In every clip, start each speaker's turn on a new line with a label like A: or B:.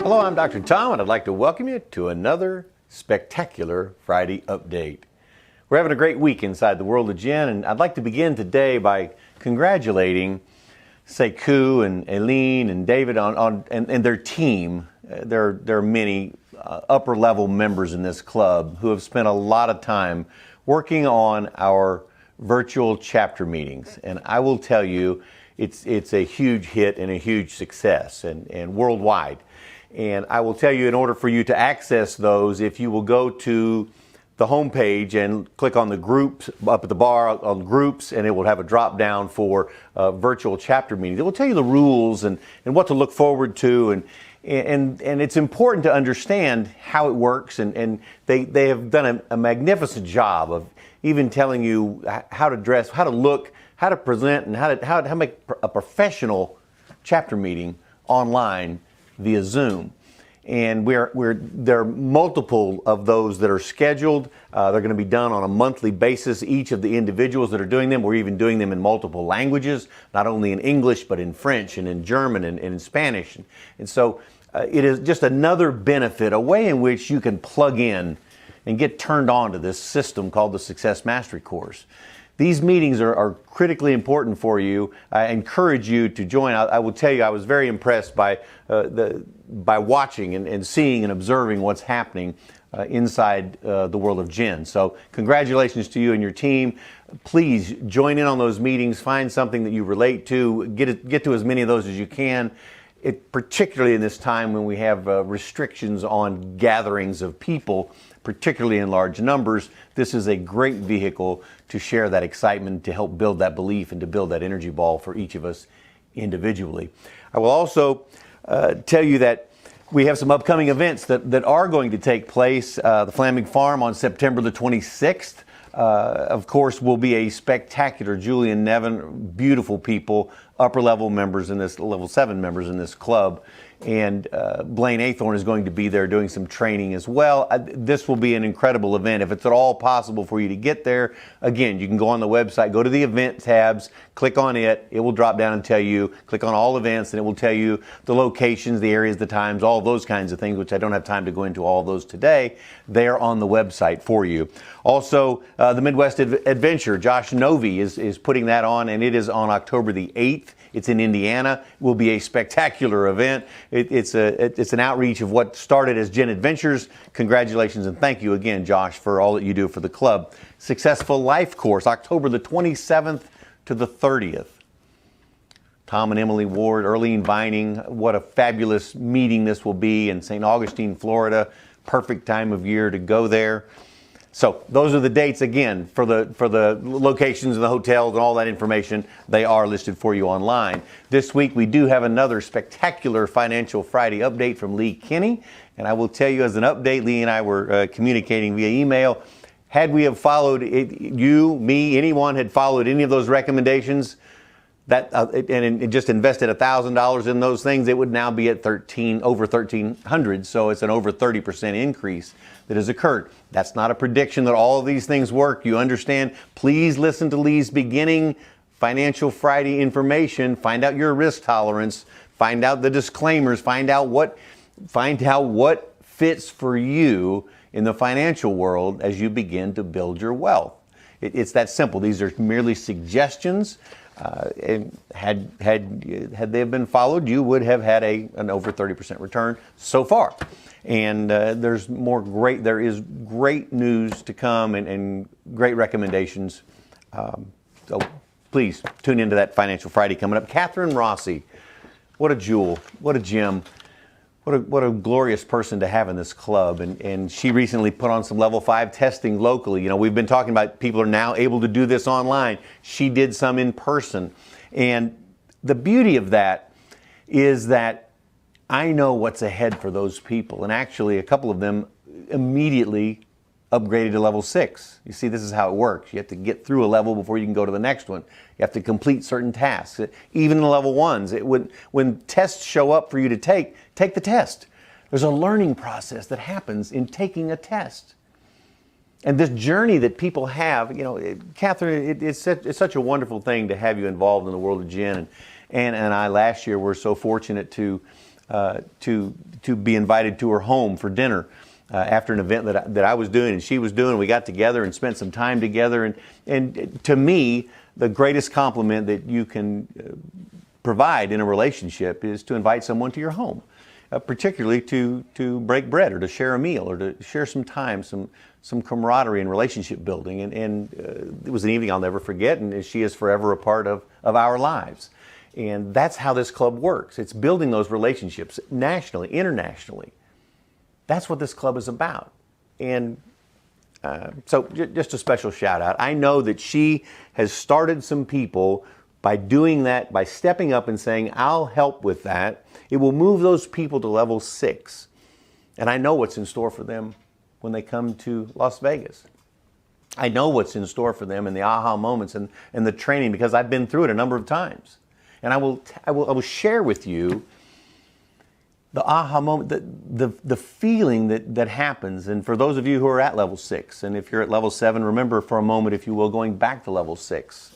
A: Hello, I'm Dr. Tom, and I'd like to welcome you to another spectacular Friday update. We're having a great week inside the world of Jen, and I'd like to begin today by congratulating Sekou and Aileen and David and their team. There are many upper-level members in this club who have spent a lot of time working on our virtual chapter meetings, and I will tell you, it's a huge hit and a huge success, and worldwide. And I will tell you, in order for you to access those, if you will go to the homepage and click on the groups up at the bar on groups, and it will have a drop down for virtual chapter meetings. It will tell you the rules and what to look forward to, and it's important to understand how it works, and they have done a magnificent job of even telling you how to dress, how to look, how to present, and how to make a professional chapter meeting online via Zoom. And there are multiple of those that are scheduled. They're going to be done on a monthly basis. Each of the individuals that are doing them, we're even doing them in multiple languages, not only in English, but in French and in German and in Spanish. And so it is just another benefit, a way in which you can plug in and get turned on to this system called the Success Mastery Course. These meetings are critically important for you. I encourage you to join. I will tell you, I was very impressed by watching and seeing and observing what's happening inside the world of Jen. So congratulations to you and your team. Please join in on those meetings. Find something that you relate to. Get to as many of those as you can. Particularly in this time when we have restrictions on gatherings of people, particularly in large numbers, this is a great vehicle to share that excitement, to help build that belief, and to build that energy ball for each of us individually. I will also tell you that we have some upcoming events that are going to take place. The Flamig Farm on September the 26th. Of course, will be a spectacular Julian Nevin, beautiful people, upper level members in this, level 7 members in this club. And Blaine Aythorne is going to be there doing some training as well. This will be an incredible event. If it's at all possible for you to get there, again, you can go on the website, go to the event tabs, click on it. It will drop down and tell you, click on all events, and it will tell you the locations, the areas, the times, all those kinds of things, which I don't have time to go into all those today. They're on the website for you. Also, the Midwest Adventure, Josh Novy is putting that on, and it is on October the 8th. It's in Indiana. It will be a spectacular event. It's an outreach of what started as Jen Adventures. Congratulations and thank you again, Josh, for all that you do for the club. Successful Life Course, October the 27th to the 30th. Tom and Emily Ward, Earlene Vining, what a fabulous meeting this will be in St. Augustine, Florida. Perfect time of year to go there. So those are the dates again for the locations and the hotels and all that information. They are listed for you online. This week we do have another spectacular Financial Friday update from Lee Kinney. And I will tell you as an update, Lee and I were communicating via email. Had we have followed it, you, me, anyone had followed any of those recommendations, that and just invested $1,000 in those things, it would now be at over 1,300. So it's an over 30% increase that has occurred. That's not a prediction that all of these things work. You understand? Please listen to Lee's beginning Financial Friday information. Find out your risk tolerance. Find out the disclaimers. Find out what fits for you in the financial world as you begin to build your wealth. It's that simple. These are merely suggestions. And had they been followed, you would have had an over 30% return so far. And there is great news to come and great recommendations. So please tune into that Financial Friday coming up. Catherine Rossi, what a jewel, what a gem. What a glorious person to have in this club. And she recently put on some level 5 testing locally. You know, we've been talking about people are now able to do this online. She did some in person. And the beauty of that is that I know what's ahead for those people. And actually, a couple of them immediately upgraded to level 6. You see, this is how it works. You have to get through a level before you can go to the next one. You have to complete certain tasks. Even the level 1s, when tests show up for you to take the test. There's a learning process that happens in taking a test. And this journey that people have, you know, Catherine, it's such a wonderful thing to have you involved in the world of Jen. And I last year were so fortunate to to be invited to her home for dinner after an event that I was doing and she was doing. We got together and spent some time together. And to me, the greatest compliment that you can provide in a relationship is to invite someone to your home, particularly to break bread or to share a meal or to share some time, some camaraderie and relationship building. And it was an evening I'll never forget, and she is forever a part of our lives. And that's how this club works. It's building those relationships nationally, internationally. That's what this club is about. And so just a special shout out. I know that she has started some people by doing that, by stepping up and saying, I'll help with that. It will move those people to level 6. And I know what's in store for them when they come to Las Vegas. I know what's in store for them in the aha moments and the training, because I've been through it a number of times. And I will share with you the aha moment, the feeling that happens. And for those of you who are at level 6, and if you're at level 7, remember for a moment, if you will, going back to level 6.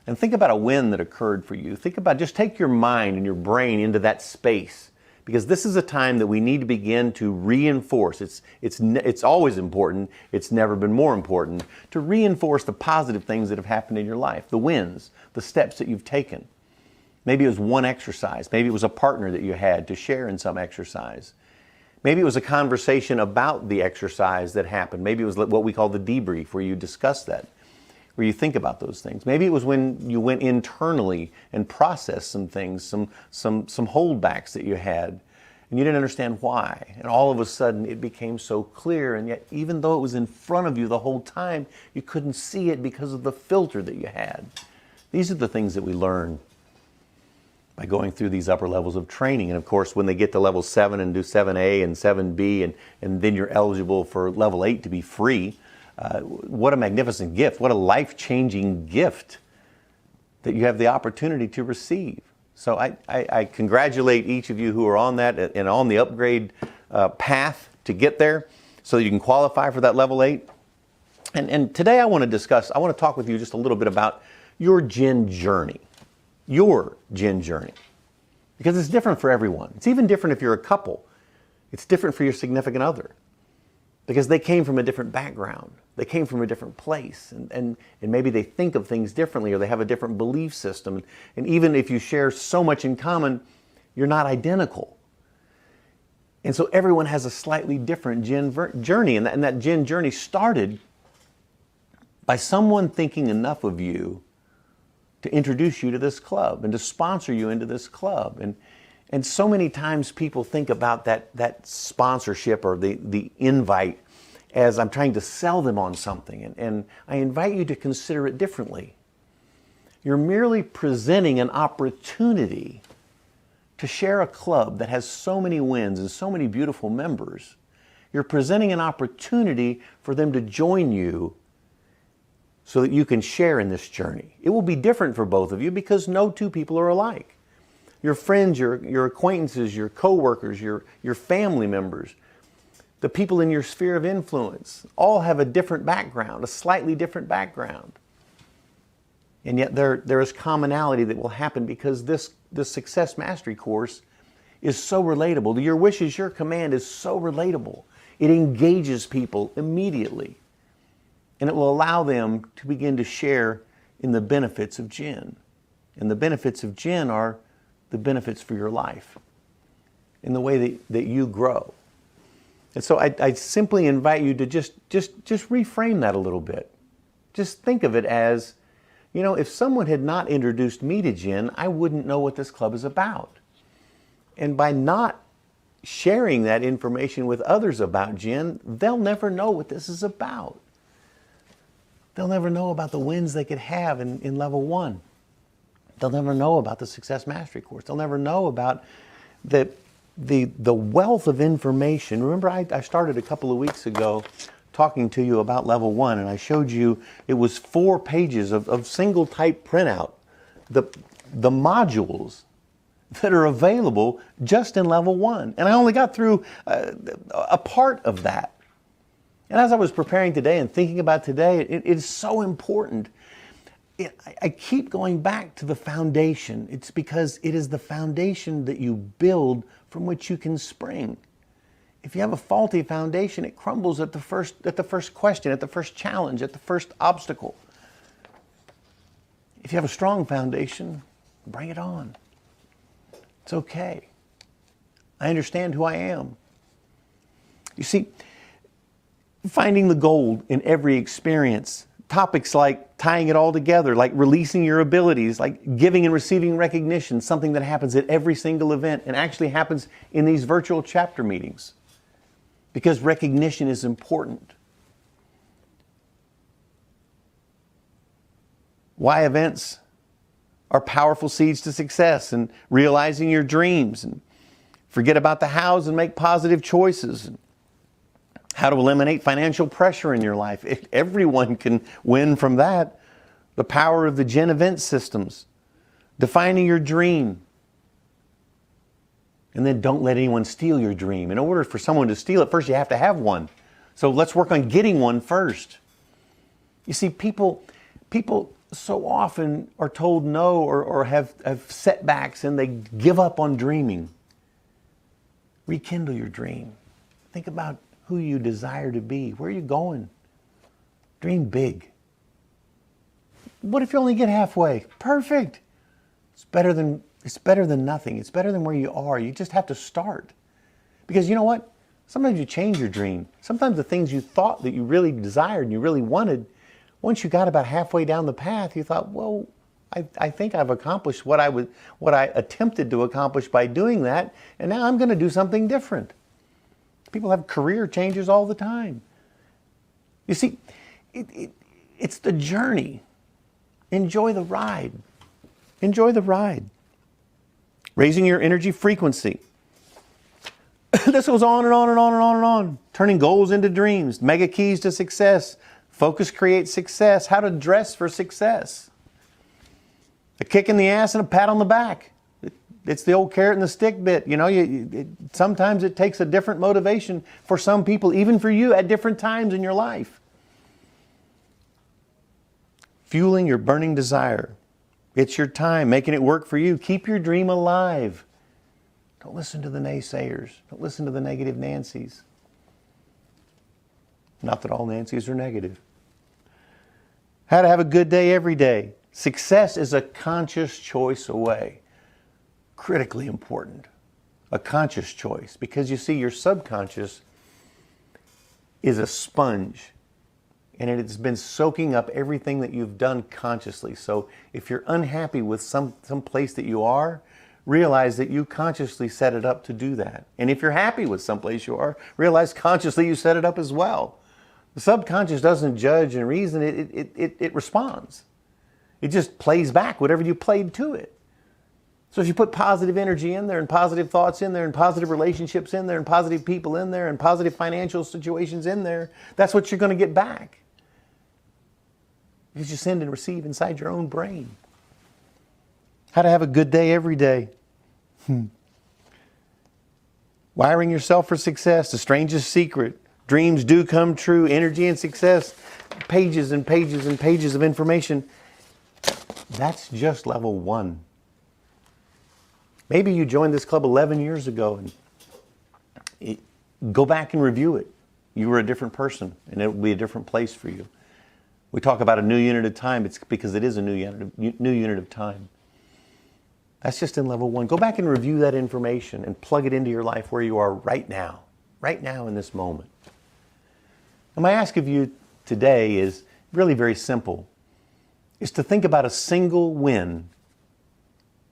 A: And think about a win that occurred for you. Think about, just take your mind and your brain into that space, because this is a time that we need to begin to reinforce. It's always important. It's never been more important to reinforce the positive things that have happened in your life, the wins, the steps that you've taken. Maybe it was one exercise. Maybe it was a partner that you had to share in some exercise. Maybe it was a conversation about the exercise that happened. Maybe it was what we call the debrief, where you discuss that, where you think about those things. Maybe it was when you went internally and processed some things, some holdbacks that you had, and you didn't understand why. And all of a sudden it became so clear, and yet even though it was in front of you the whole time, you couldn't see it because of the filter that you had. These are the things that we learn by going through these upper levels of training. And of course, when they get to level 7 and do 7A and 7B, and then you're eligible for level 8 to be free, what a magnificent gift. What a life-changing gift that you have the opportunity to receive. So I congratulate each of you who are on that and on the upgrade path to get there so that you can qualify for that level 8. And today I want to talk with you just a little bit about your Gen journey. Your Gen journey. Because it's different for everyone. It's even different if you're a couple. It's different for your significant other. Because they came from a different background. They came from a different place. And maybe they think of things differently, or they have a different belief system. And even if you share so much in common, you're not identical. And so everyone has a slightly different Gen journey. And that Gen journey started by someone thinking enough of you to introduce you to this club and to sponsor you into this club. And so many times people think about that sponsorship or the invite as I'm trying to sell them on something. And I invite you to consider it differently. You're merely presenting an opportunity to share a club that has so many wins and so many beautiful members. You're presenting an opportunity for them to join you so that you can share in this journey. It will be different for both of you because no two people are alike. Your friends, your acquaintances, your coworkers, your family members, the people in your sphere of influence, all have a different background, a slightly different background. And yet there is commonality that will happen because this Success Mastery course is so relatable. Your wishes, your command is so relatable. It engages people immediately. And it will allow them to begin to share in the benefits of Gen. And the benefits of Gen are the benefits for your life in the way that you grow. And so I simply invite you to just reframe that a little bit. Just think of it as, if someone had not introduced me to Gen, I wouldn't know what this club is about. And by not sharing that information with others about Gen, they'll never know what this is about. They'll never know about the wins they could have in level 1. They'll never know about the Success Mastery course. They'll never know about the wealth of information. Remember, I started a couple of weeks ago talking to you about level 1, and I showed you it was 4 pages of single type printout, the modules that are available just in level 1. And I only got through a part of that. And as I was preparing today and thinking about today, it is so important. I keep going back to the foundation. It's because it is the foundation that you build from which you can spring. If you have a faulty foundation, it crumbles at the first question, at the first challenge, at the first obstacle. If you have a strong foundation, bring it on. It's okay. I understand who I am. You see, finding the gold in every experience, topics like tying it all together, like releasing your abilities, like giving and receiving recognition, something that happens at every single event and actually happens in these virtual chapter meetings. Because recognition is important. Why events are powerful seeds to success and realizing your dreams, and forget about the hows and make positive choices. And how to eliminate financial pressure in your life. Everyone can win from that. The power of the Gen event systems. Defining your dream. And then don't let anyone steal your dream. In order for someone to steal it, first you have to have one. So let's work on getting one first. You see, people so often are told no or have setbacks and they give up on dreaming. Rekindle your dream. Think about who you desire to be. Where are you going? Dream big. What if you only get halfway? Perfect. It's better than nothing. It's better than where you are. You just have to start. Because you know what? Sometimes you change your dream. Sometimes the things you thought that you really desired and you really wanted, once you got about halfway down the path, you thought, well, I think I've accomplished what I attempted to accomplish by doing that, and now I'm going to do something different. People have career changes all the time. You see, it's the journey. Enjoy the ride. Enjoy the ride. Raising your energy frequency. This goes on and on and on and on and on. Turning goals into dreams. Mega keys to success. Focus creates success. How to dress for success. A kick in the ass and a pat on the back. It's the old carrot and the stick bit. You know, sometimes it takes a different motivation for some people, even for you at different times in your life. Fueling your burning desire. It's your time, making it work for you. Keep your dream alive. Don't listen to the naysayers. Don't listen to the negative Nancys. Not that all Nancys are negative. How to have a good day every day. Success is a conscious choice away. Critically important. A conscious choice. Because you see, your subconscious is a sponge. And it has been soaking up everything that you've done consciously. So if you're unhappy with some place that you are, realize that you consciously set it up to do that. And if you're happy with some place you are, realize consciously you set it up as well. The subconscious doesn't judge and reason, it responds. It just plays back whatever you played to it. So if you put positive energy in there and positive thoughts in there and positive relationships in there and positive people in there and positive financial situations in there, that's what you're going to get back. Because you send and receive inside your own brain. How to have a good day every day. Wiring yourself for success, the strangest secret. Dreams do come true, energy and success. Pages and pages and pages of information. That's just level 1. Maybe you joined this club 11 years ago and go back and review it. You were a different person and it will be a different place for you. We talk about a new unit of time. It's because it is a new unit of time. That's just in level 1. Go back and review that information and plug it into your life where you are right now in this moment. And my ask of you today is really very simple. Is to think about a single win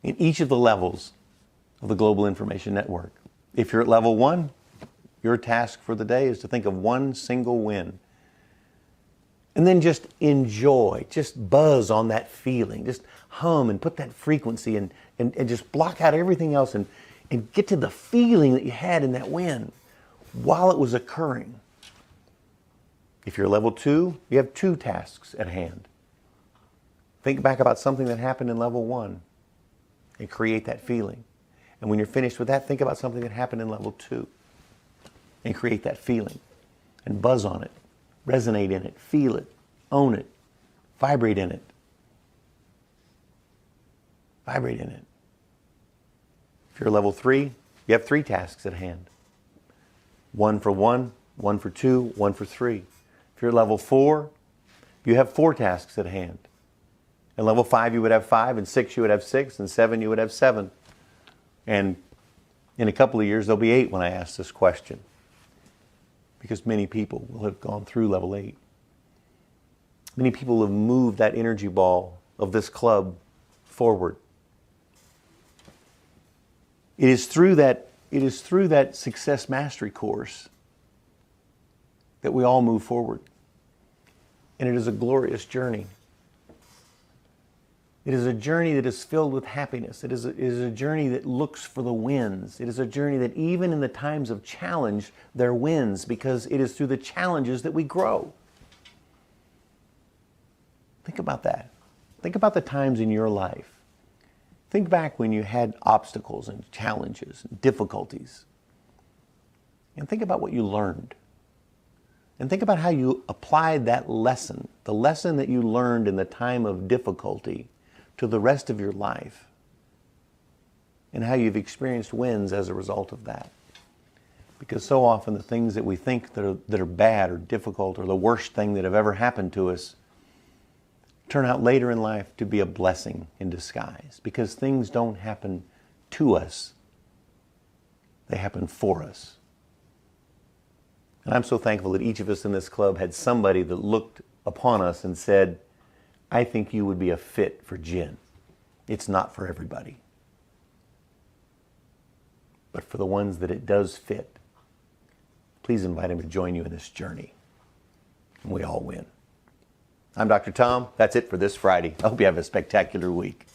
A: in each of the levels of the Global Information Network. If you're at level 1, your task for the day is to think of one single win. And then just enjoy, just buzz on that feeling, just hum and put that frequency and just block out everything else and get to the feeling that you had in that win while it was occurring. If you're level 2, you have 2 tasks at hand. Think back about something that happened in level 1 and create that feeling. And when you're finished with that, think about something that happened in level 2 and create that feeling and buzz on it. Resonate in it, feel it, own it, vibrate in it. Vibrate in it. If you're level 3, you have 3 tasks at hand. 1 for 1, 1 for 2, 1 for 3. If you're level 4, you have 4 tasks at hand. At level 5, you would have 5, and 6, you would have 6, and 7, you would have 7. And in a couple of years, there'll be 8 when I ask this question, because many people will have gone through level 8. Many people have moved that energy ball of this club forward. It is through that success mastery course that we all move forward. And it is a glorious journey. It is a journey that is filled with happiness. It is a journey that looks for the wins. It is a journey that even in the times of challenge, there are wins, because it is through the challenges that we grow. Think about that. Think about the times in your life. Think back when you had obstacles and challenges and difficulties. And think about what you learned. And think about how you applied that lesson, the lesson that you learned in the time of difficulty, to the rest of your life. And how you've experienced wins as a result of that. Because so often the things that we think that are bad or difficult or the worst thing that have ever happened to us turn out later in life to be a blessing in disguise, because things don't happen to us, they happen for us. And I'm so thankful that each of us in this club had somebody that looked upon us and said, I think you would be a fit for Jen. It's not for everybody, but for the ones that it does fit, please invite him to join you in this journey, and we all win. I'm Dr. Tom. That's it for this Friday. I hope you have a spectacular week.